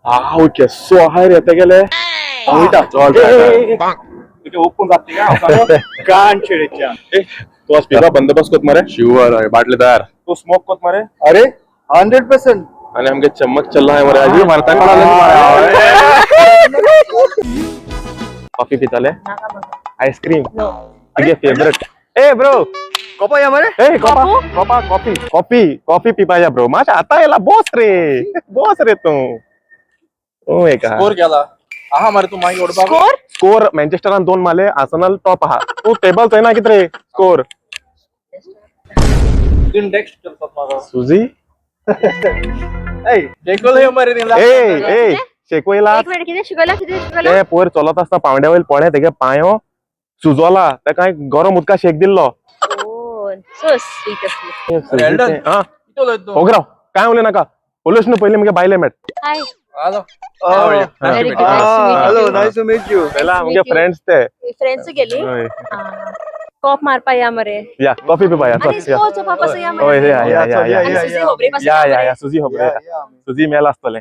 Au, que só raio até que ele é. Muita sorte. तुझे open जाते का कान छेड़च्या तू आज पिका बंदोबस्त कोत मारे शिवर आहे बाटले तयार तू स्मोक कोत मारे अरे 100%. आणि हमके चम्मच चल रहा है मारे आज मारता कॉफी पिताले आईस्क्रीम तुझे फेवरेट ए ब्रो कोपा या मारे ए कोपा कोपा कॉफी कॉफी कॉफी पिपाया ब्रो माझा आता याला बॉस रे तू ओ एका स्कोर केला आहा मारे तू मागे ओढबा स्कोर मॅन्चेस्टर आणि 2 माले आर्सेनल टॉप हा तू टेबल आहे ना किती रे स्कोर तीन टेक्स्ट करतात माझा सुजी ए देखोल हे मारे दिला ए शेकवेला एक मिनिट किती शिकवला ते पोर चलत असता पावड्या वईल पळे तेगे पायो सुजवला ते काय गरम उदका शेक दिल्लो ओ सो स्वीट हा किती लयतो होगराव काय बोले नका पोलिस ने पहिले मगे बायले मेट हाय आलो very good hello nice to meet you पहिला मगे फ्रेंड्स ते फ्रेंड्स गेली कॉप मारपा या मरे या कॉफी पे पाया आणि स्पोर्ट्स पापा या ओय मरे या सुजी होबरे पासून या सुजी होबरे सुजी मेला असतले